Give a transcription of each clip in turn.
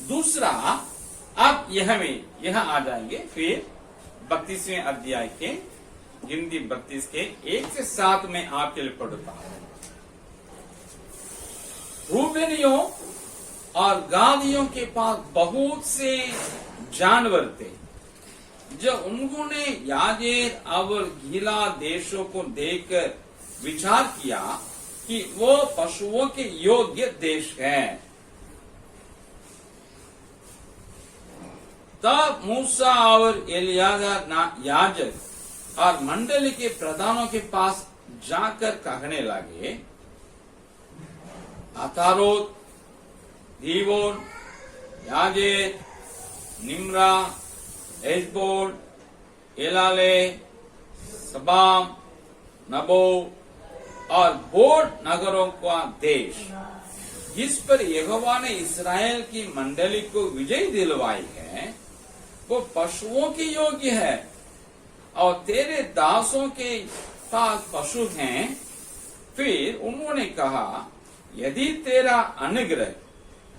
दूसरा, अब यह आ जाएंगे फिर 32वें अध्याय के गिनती 32 के 1 से 7 में आपके लिए पढ़ता हूं। रूबेनियों और गादियों के पास बहुत से जानवर थे। जब उन्होंने याजेर और गीला देशों को देखकर विचार किया कि वो पशुओं के योग्य देश है, तब मूसा और एलियाजार याजक और मंडली के प्रधानों के पास जाकर कहने लगे, अतारोत, दीबोन, याजेर, निम्रा, एशबोल, एलाले, सबाम, नबो और बोर्ड नगरों का देश, जिस पर यहोवा ने इस्राएल की मंडली को विजय दिलवाई है, वो पशुओं के योग्य है और तेरे दासों के पास पशु हैं। फिर उन्होंने कहा, यदि तेरा अनुग्रह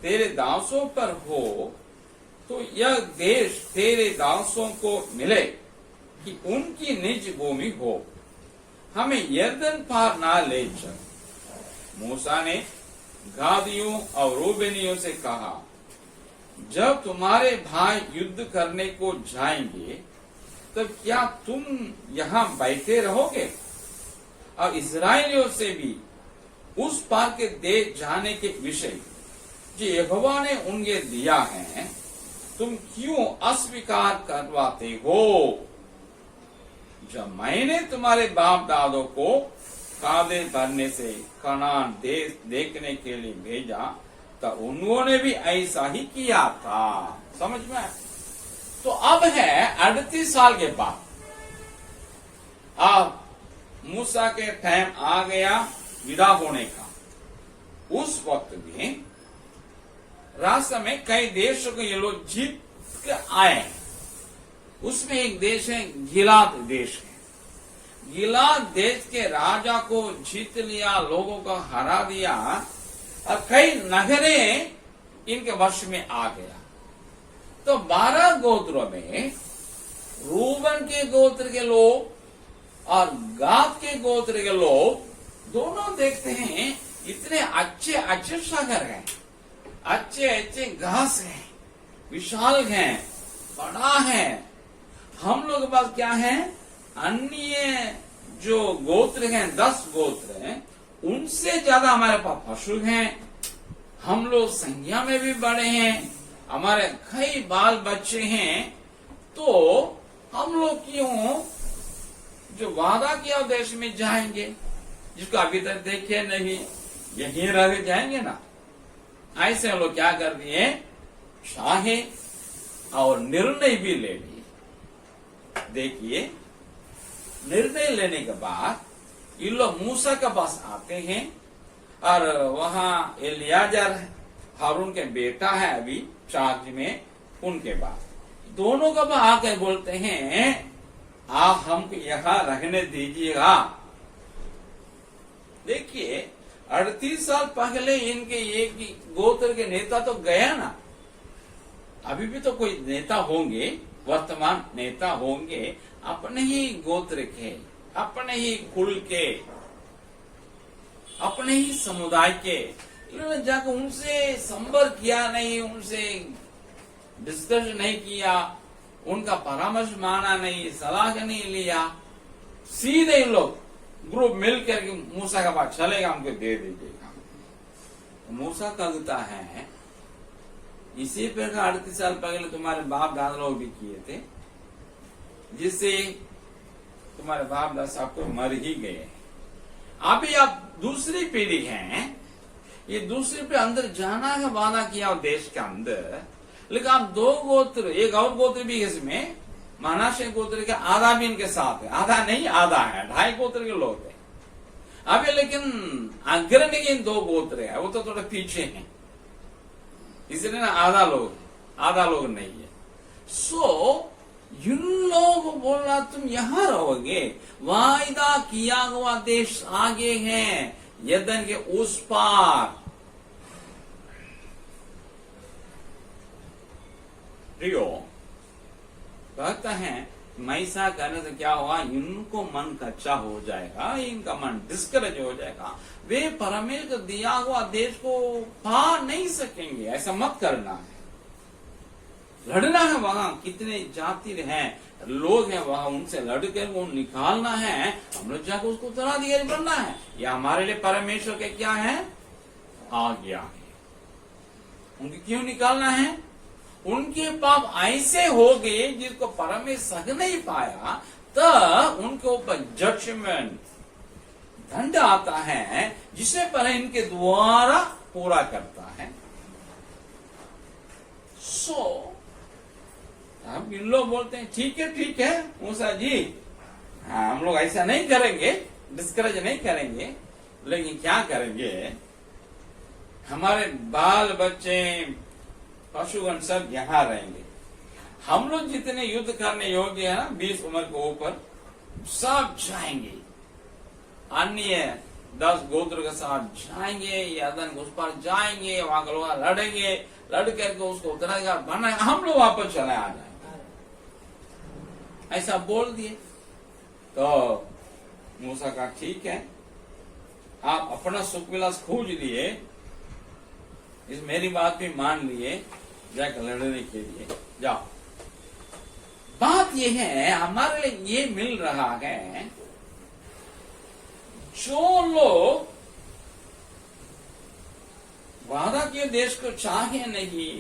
तेरे दासों पर हो तो यह देश तेरे दासों को मिले कि उनकी निज भूमि हो, हमें यरदन पार ना ले चल। मूसा ने गादियों और रूबेनियों से कहा, जब तुम्हारे भाई युद्ध करने को जाएंगे तब क्या तुम यहाँ बैठे रहोगे? और इस्राएलियों से भी उस पार के देश जाने के विषय जो यहोवा ने उन्हें दिया है तुम क्यों अस्वीकार करवाते हो? जब मैंने तुम्हारे बाप दादों को कादे भरने से कनान देश देखने के लिए भेजा तो उन्होंने भी ऐसा ही किया था। समझ में? तो अब है 38 साल के बाद, अब मूसा के टाइम आ गया विदा होने का। उस वक्त में रास्ते में कई देशों को ये लोग जीत के आए। उसमें एक देश है गिलाद देश है। गिलाद देश के राजा को जीत लिया, लोगों को हरा दिया और कई नगरें इनके वश में आ गया। तो 12 गोत्रों में रूबन के गोत्र के लोग और गाद के गोत्र के लोग दोनों देखते हैं इतने अच्छे अच्छे सागर हैं, अच्छे अच्छे घास हैं, विशाल हैं, बड़ा है। हम लोग के पास क्या है? अन्य जो गोत्र हैं 10 गोत्र हैं, उनसे ज्यादा हमारे पास पशु हैं। हम लोग संख्या में भी बड़े हैं, हमारे कई बाल बच्चे हैं। तो हम लोग क्यों जो वादा किया देश में जाएंगे, जिसको अभी तक देखे नहीं, यहीं रह जाएंगे ना? ऐसे हम लोग क्या कर दिए? चाहे और निर्णय भी ले लिए। देखिए, निर्णय लेने के बाद ये लोग मूसा के पास आते हैं और वहां एलियाजर हारून के बेटा है अभी चार्ज में, उनके बाद दोनों का आकर बोलते हैं, आप हमको यहां रहने दीजिएगा। देखिए, 38 साल पहले इनके एक गोत्र के नेता तो गया ना, अभी भी तो कोई नेता होंगे, वर्तमान नेता होंगे अपने ही गोत्र के, अपने ही कुल के, अपने ही समुदाय के। इन्होंने जाकर उनसे संपर्क किया नहीं, उनसे डिस्कस नहीं किया, उनका परामर्श माना नहीं, सलाह नहीं लिया। सीधे लोग ग्रुप मिलकर मूसा के पास चलेगा, हमको दे दीजिएगा। मूसा कहता है, इसी प्रकार 38 साल पहले तुम्हारे बाप दादा लोग भी किए थे, जिससे तुम्हारे बाप दादा सब तो मर ही गए। अभी आप दूसरी पीढ़ी हैं, ये दूसरी पीढ़ी अंदर जाना का वादा किया देश के अंदर, लेकिन आप 2 गोत्र, एक और गोत्र भी इसमें मनाशे गोत्र के आधा भी इनके साथ है, आधा नहीं आधा है, 2.5 गोत्र के लोग हैं अभी। लेकिन अग्रणी इन 2 गोत्र है, वो तो थोड़ा पीछे हैं, इसलिए ना आधा लोग नहीं है। सो इन लोग बोल रहा तुम यहां रहोगे, वायदा किया हुआ देश आगे है, यरदन के उस पार। प्रियो कहता है मैं ऐसा करने से क्या होगा, इनको मन कच्चा हो जाएगा, इनका मन डिस्करेज हो जाएगा, वे परमेश्वर का दिया हुआ देश को पा नहीं सकेंगे। ऐसा मत करना है। लड़ना है, वहां कितने जाति हैं, लोग हैं, वहां उनसे लड़कर वो निकालना है। हम लोग जाकर उसको उत्तराधिकारी बनना है। ये हमारे लिए परमेश्वर के क्या है, आज्ञा है। उनके क्यों निकालना है? उनके पाप ऐसे हो गए जिसको परमेश्वर सह नहीं पाया, तब उनके ऊपर जजमेंट, दंड आता है, जिसे पर इनके द्वारा पूरा करता है। अब इन लोग बोलते हैं ठीक है मूसा जी, हाँ, हम लोग ऐसा नहीं करेंगे, डिस्करेज नहीं करेंगे, लेकिन क्या करेंगे, हमारे बाल बच्चे पशुगण सब यहाँ रहेंगे। हम लोग जितने युद्ध करने योग्य है ना 20 उम्र के ऊपर, सब जाएंगे, अन्य 10 गोत्र के साथ जाएंगे, यर्दन उस पर जाएंगे, वहां के लोग लड़ेंगे, लड़ करके उसको उत्तराधिकारी बनाएंगे, हम लोग वापस चले आ जाएंगे। ऐसा बोल दिए तो मूसा का ठीक है, आप अपना सुख विलास खोज लिए, इस मेरी बात भी मान लिए, जाकर लड़ने के लिए जाओ। बात यह है, हमारे लिए ये मिल रहा है, जो लोग वादा के देश को चाहे नहीं,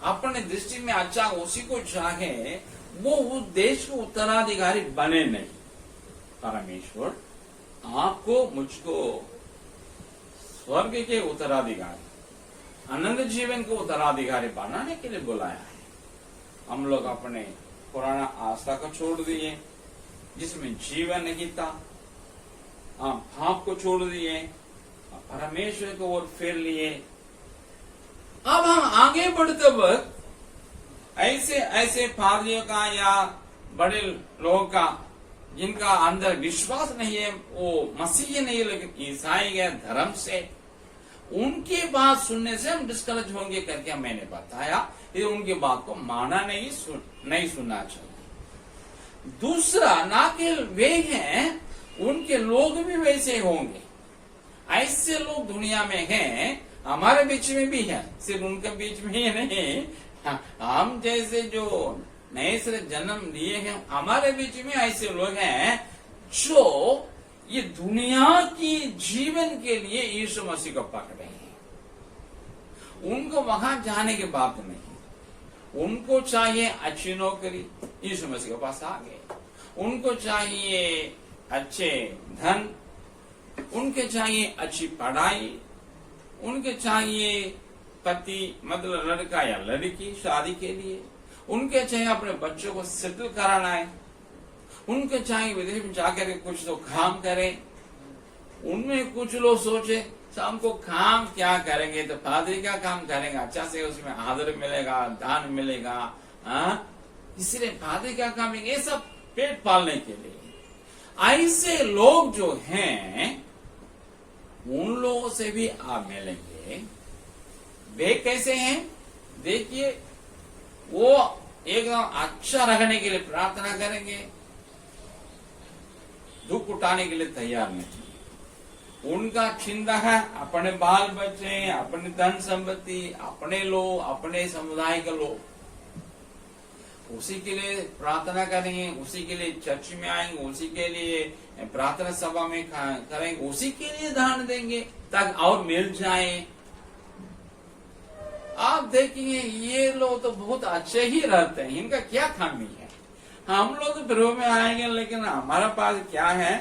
अपने दृष्टि में अच्छा उसी को चाहे, वो उस देश को उत्तराधिकारी बने नहीं। परमेश्वर आपको मुझको स्वर्ग के उत्तराधिकारी, अनंत जीवन को उत्तराधिकारी बनाने के लिए बुलाया है। हम लोग अपने पुराना आस्था को छोड़ दिए, जिसमें जीवन नहीं था, हम पाप को छोड़ दिए, परमेश्वर को ओर फेर लिए। अब हम आगे बढ़ते वक्त ऐसे ऐसे पादरियों का या बड़े लोगों का, जिनका अंदर विश्वास नहीं है, वो मसीह नहीं है लेकिन ईसाई के धर्म से, उनकी बात सुनने से हम डिस्करेज होंगे करके मैंने बताया। ये उनकी बात को माना नहीं सुनना चाहिए। दूसरा, ना कि वे हैं, उनके लोग भी वैसे होंगे। ऐसे लोग दुनिया में हैं, हमारे बीच में भी है, सिर्फ उनके बीच में ही नहीं, हम जैसे जो नए से जन्म लिए हैं, हमारे बीच में ऐसे लोग हैं जो ये दुनिया की जीवन के लिए यीशु मसीह को पकड़े हैं। उनको वहां जाने की बात नहीं, उनको चाहिए अच्छी नौकरी, यीशु मसीह के पास आ गए। उनको चाहिए अच्छे धन, उनके चाहिए अच्छी पढ़ाई, उनके चाहिए पति, मतलब लड़का या लड़की शादी के लिए, उनके चाहिए अपने बच्चों को सेटल कराना है, उनके चाहिए विदेश में जाकर कुछ तो काम करें। उनमें कुछ लोग सोचे शाम को काम क्या करेंगे, तो पादरी का काम करेंगे, अच्छा से उसमें आदर मिलेगा, दान मिलेगा, इसलिए पादरी का काम, ये सब पेट पालने के लिए। ऐसे लोग जो हैं, उन लोगों से भी आप मिलेंगे। वे कैसे हैं? देखिए, वो एकदम अच्छा रहने के लिए प्रार्थना करेंगे, दुख उठाने के लिए तैयार नहीं। उनका चिंता है अपने बाल बच्चे, अपने धन संपत्ति, अपने लोग, अपने समुदाय के लोग, उसी के लिए प्रार्थना करेंगे, उसी के लिए चर्च में आएंगे, उसी के लिए प्रार्थना सभा में करेंगे, उसी के लिए दान देंगे ताकि और मिल जाए। आप देखेंगे ये लोग तो बहुत अच्छे ही रहते हैं, इनका क्या खामी है। हम लोग तो प्रभु में आएंगे, लेकिन हमारा पास क्या है,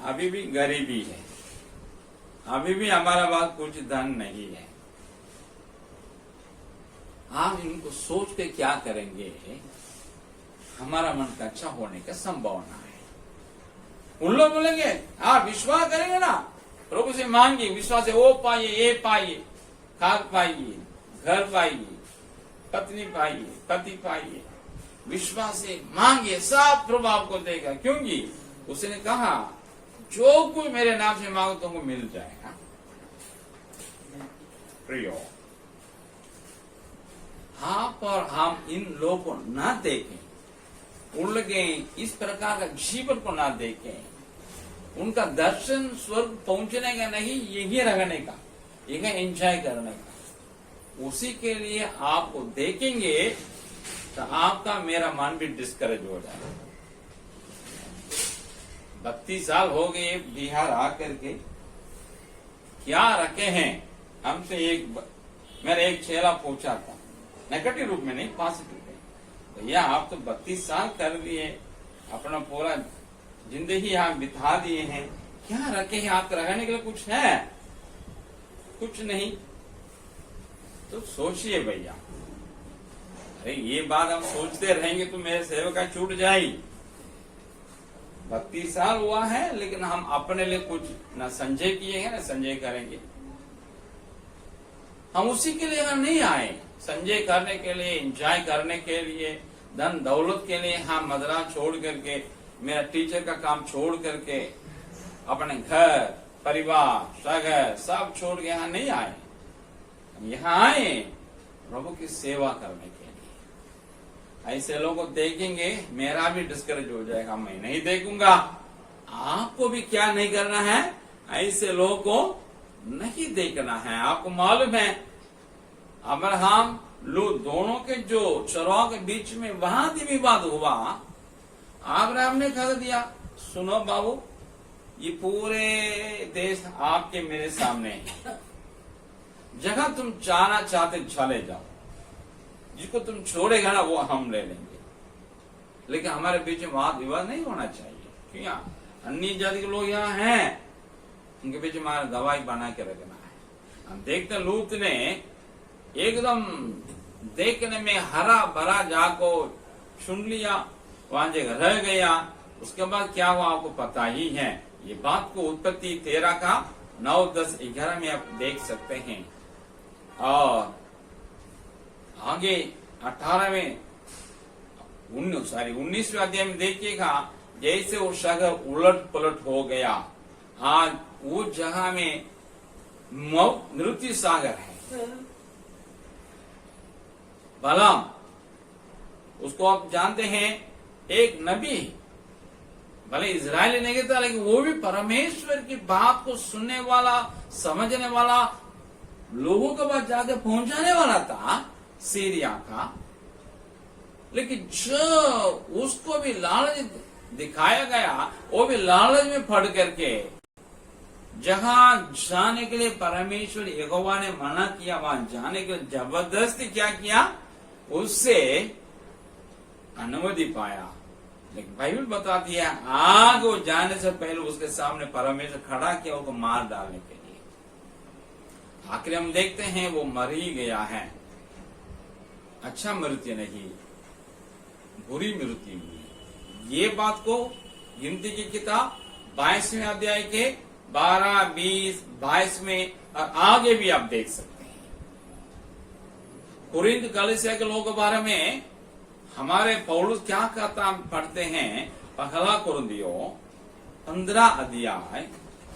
अभी भी गरीबी है, अभी भी हमारा पास कुछ धन नहीं है। आप इनको सोच के क्या करेंगे, हमारा मन का अच्छा होने का संभावना है। उन लोग बोलेंगे आप विश्वास करेंगे ना, प्रभु से मांगिए, विश्वास से वो पाइए, ये पाइए, खाद पाइए, घर पाइए, पत्नी पाइए, पति पाइए, विश्वास से मांगिए, सब प्रभु आपको देगा, क्योंकि उसने कहा जो कोई मेरे नाम से मांगो तुमको मिल जाएगा। प्रियो, आप आप और हम इन लोगों को ना देखें, उनके इस प्रकार का जीवन को ना देखें, उनका दर्शन स्वर्ग पहुंचने का नहीं, यही रहने का, यही एंजॉय करने का, उसी के लिए आपको देखेंगे तो आपका मेरा मन भी डिस्करेज हो जाएगा। 32 साल हो गए बिहार आकर के, क्या रखे हैं हमसे। मेरा एक चेला पूछा था, नेगेटिव रूप में नहीं, पॉजिटिव में, भैया आप तो 32 साल कर दिए, अपना पूरा जिंदगी यहाँ बिता दिए हैं, क्या रखे हैं आपके रहने के लिए? कुछ है? कुछ नहीं। तो सोचिए भैया, अरे ये बात हम सोचते रहेंगे तो मेरे सेवका छूट जाएगी। 32 साल हुआ है, लेकिन हम अपने लिए कुछ न संजय किए हैं, न संजय करेंगे। हम उसी के लिए हम नहीं आए, संजय करने के लिए, एंजॉय करने के लिए, धन दौलत के लिए। हम मदरा छोड़ करके, मेरा टीचर का काम छोड़ करके, अपने घर परिवार सगर सब छोड़ के यहाँ नहीं आए। हम यहाँ आए प्रभु की सेवा करने के लिए। ऐसे लोगों को देखेंगे मेरा भी डिस्करेज हो जाएगा, मैं नहीं देखूंगा। आपको भी क्या नहीं करना है, ऐसे लोगों को नहीं देखना है। आपको मालूम है अब्राहम लूत दोनों के जो चरवाहों के बीच में वहां भी विवाद हुआ, अब्राहम ने कह दिया, सुनो बाबू, ये पूरे देश आपके मेरे सामने है, जगह तुम जाना चाहते चले जाओ, जिसको तुम छोड़ेगा ना वो हम ले लेंगे, लेकिन हमारे बीच में वाद विवाद नहीं होना चाहिए। क्यों? अन्य जाति के लोग यहाँ हैं, उनके बीच हमारा गवाही बना के रखना है। हम देखते लूत ने एकदम देखने में हरा भरा जाको सुन लिया, वहां जगह रह गया। उसके बाद क्या हुआ आपको पता ही है। ये बात को उत्पत्ति 13 का 9, 10, 11 में आप देख सकते हैं। और आगे 18 में 19वें अध्याय में देखिएगा, जैसे वो शहर उलट पलट हो गया। आज वो जगह में मृत्यु सागर है। बलाम, उसको आप जानते हैं, एक नबी, भले इजरायली नहीं था, लेकिन वो भी परमेश्वर की बात को सुनने वाला, समझने वाला, लोगों के पास जाकर पहुंचाने वाला था सीरिया का। लेकिन जो उसको भी लालच दिखाया गया, वो भी लालच में पड़ करके जहां जाने के लिए परमेश्वर यहोवा ने मना किया, वहां जाने के लिए जबरदस्ती क्या किया, उससे अनुमति पाया। लेकिन बाइबल बताती है आग वो जाने से पहले उसके सामने परमेश्वर खड़ा किया उसको मार डालने के लिए। आखिर हम देखते हैं वो मर ही गया है। अच्छा मृत्यु नहीं, बुरी मृत्यु हुई। ये बात को गिनती की किताब 22वें अध्याय के 12, 20, 22 में और आगे भी आप देख सकते हैं। कुरिन्थ कलीसिया के लोगों के बारे में हमारे पौलुस क्या कहता पढ़ते हैं, पहला कुरिन्थियों 15 अध्याय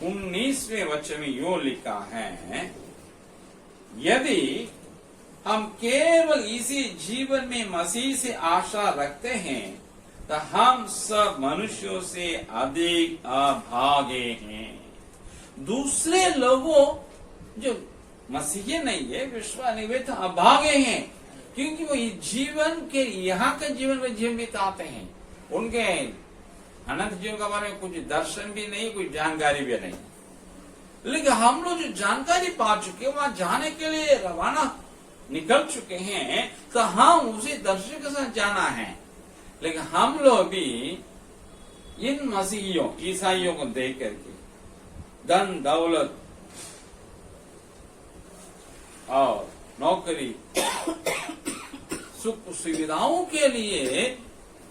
19वें वचन में यो लिखा है, यदि हम केवल इसी जीवन में मसीह से आशा रखते हैं तो हम सब मनुष्यों से अधिक अभागे हैं। दूसरे लोगों जो मसीही नहीं है, विश्वास नहीं, वे तो अभागे हैं, क्योंकि वो जीवन के यहाँ के जीवन में जीवन बिताते हैं। उनके अनंत जीवन के बारे में कुछ दर्शन भी नहीं, कुछ जानकारी भी नहीं। लेकिन हम लोग जो जानकारी पा चुके, वहां जाने के लिए रवाना निकल चुके हैं, तो हम उसी दर्शन के साथ जाना है। लेकिन हम लोग भी इन मसीहियों ईसाइयों को देख करके धन दौलत और नौकरी सुख सुविधाओं के लिए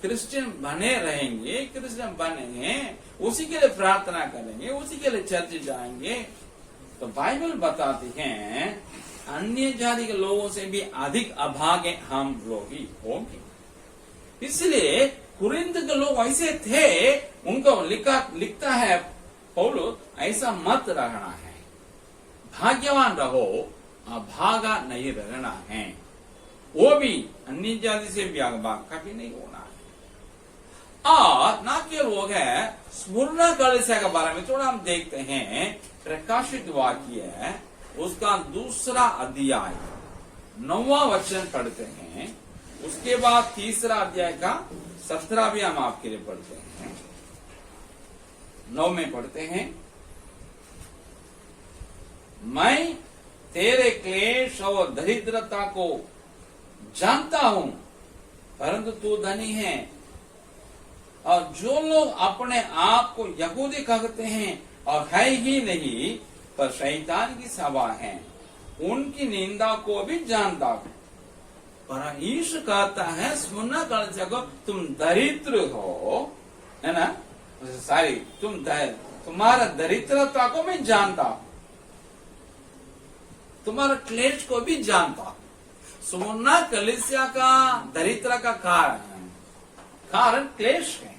क्रिश्चियन बने रहेंगे, क्रिश्चियन बनेंगे, उसी के लिए प्रार्थना करेंगे, उसी के लिए चर्च जाएंगे। तो बाइबल बताती है अन्य जाति के लोगों से भी अधिक अभागे हम लोग ही होंगे। इसलिए कुरिन्थ के लोग ऐसे थे, उनको लिखता है पौलुस, ऐसा मत रहना है, भाग्यवान रहो, अभागा नहीं रहना है। वो भी अन्य जाति से भाग कभी नहीं होना है। और ना केवल वो है, स्मरण कलश के बारे में थोड़ा हम देखते हैं। प्रकाशित वाक्य है उसका 2 अध्याय 9वां वचन पढ़ते हैं। उसके बाद 3 अध्याय का 17 भी हम आपके लिए पढ़ते हैं। 9 में पढ़ते हैं, मैं तेरे क्लेश और दरिद्रता को जानता हूं, परंतु तू धनी है। और जो लोग अपने आप को यहूदी कहते हैं और है ही नहीं पर शैतान की सभा है, उनकी निंदा को भी जानता हूं। पर ईश कहता है सुनना कर सको, तुम दरिद्र हो, है ना, सारी तुम्हारा दरिद्रता को मैं जानता हूं, तुम्हारा क्लेश को भी जानता हूं। सुमना कलिसिया का दरिद्र का कारण क्लेश है।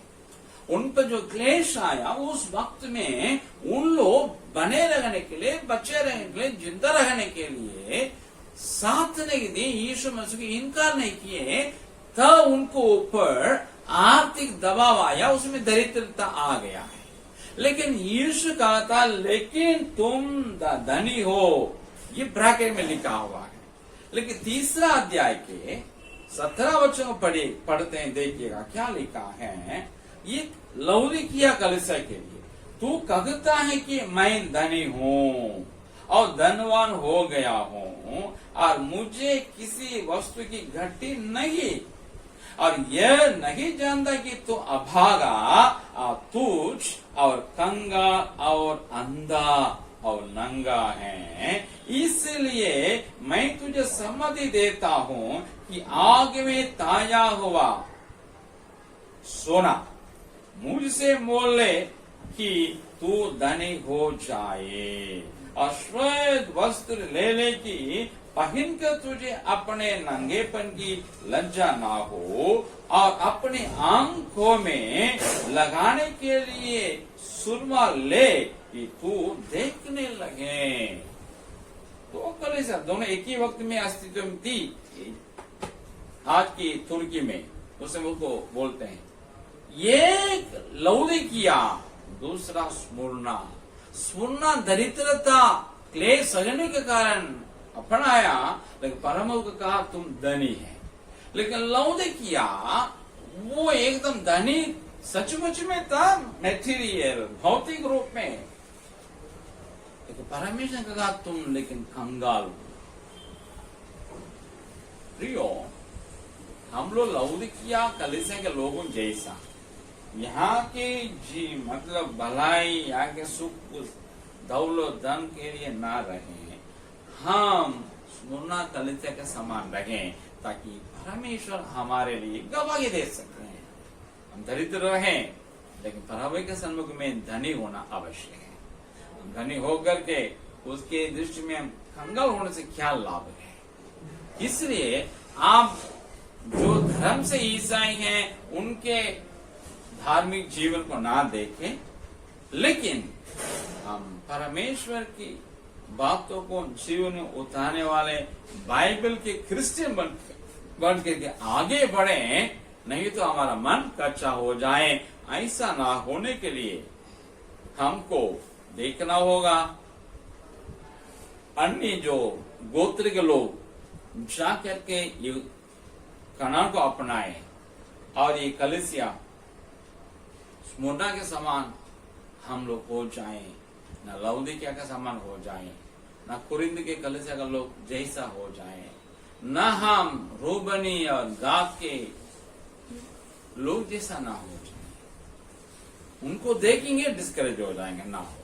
उन पर जो क्लेश आया उस वक्त में उन लोग बने रहने के लिए, बचे रहने के लिए, जिंदा रहने के लिए साथ नहीं दी, यीशु मसीह की इनकार नहीं किए, तब उनको ऊपर आर्थिक दबाव आया, उसमें दरिद्रता आ गया है। लेकिन यीशु कहा था, लेकिन तुम धनी हो, ये ब्रैकेट में लिखा हुआ है। लेकिन 3 अध्याय के 17 वचन पढ़ते हैं, देखिएगा क्या लिखा है। ये लौदीकिया कलीसिया के लिए, तू कहता है कि मैं धनी हूँ और धनवान हो गया हूँ और मुझे किसी वस्तु की घटी नहीं, और यह नहीं जानता कि तू अभागा और तुच्छ और कंगाल और अंधा और नंगा है। इसलिए मैं तुझे सम्मति देता हूँ कि आग में ताजा हुआ सोना मुझसे मोल ले कि तू धनी हो जाए, और श्वेत वस्त्र ले ले कि पहन कर तुझे अपने नंगेपन की लज्जा ना हो, और अपने आंखों में लगाने के लिए सुरमा ले कि तू देखने लगे। तो कलीसिया दोनों एक ही वक्त में अस्तित्व में थी। आज की तुर्की में उसे उनको बोलते हैं, एक लौदीकिया, दूसरा स्मुरना दरिद्रता क्लेश सहने के कारण अपनाया, लेकिन परमों को कहा तुम धनी है। लेकिन लौदीकिया वो एकदम धनी सचमुच में था, मेटीरियल भौतिक रूप में, लेकिन परमेश्वर ने कहा तुम लेकिन कंगाल हो। प्रियो, हम लोग लौदीकिया कलीसिया के लोगों जैसा यहाँ के जी मतलब भलाई, यहाँ के सुख दौलत धन के लिए ना रहे, हम स्मुरना कलीसिया के समान रहे, ताकि परमेश्वर हमारे लिए गवाही दे सकते हैं। हम दरिद्र रहे, लेकिन परमेश्वर के सन्मुख में धनी होना आवश्यक है। हम धनी होकर के उसके दृष्टि में हम कंगाल होने से क्या लाभ है। इसलिए आप जो धर्म से ईसाई हैं उनके धार्मिक जीवन को ना देखें, लेकिन हम परमेश्वर की बातों को जीवन में उतारने वाले बाइबल के क्रिश्चियन बन के आगे बढ़े, नहीं तो हमारा मन कच्चा हो जाए। ऐसा ना होने के लिए हमको देखना होगा अन्य जो गोत्र के लोग जा करके कनान को अपनाए, और ये कलीसिया स्मुरना के समान हम लोग हो जाएं, न लौदीकिया का समान हो जाएं, न कुरिन्थ के कलीसिया का लोग जैसा हो जाएं, न हम रूबनी और गाद के लोग जैसा ना हो जाए। उनको देखेंगे डिस्करेज हो जाएंगे, ना हो।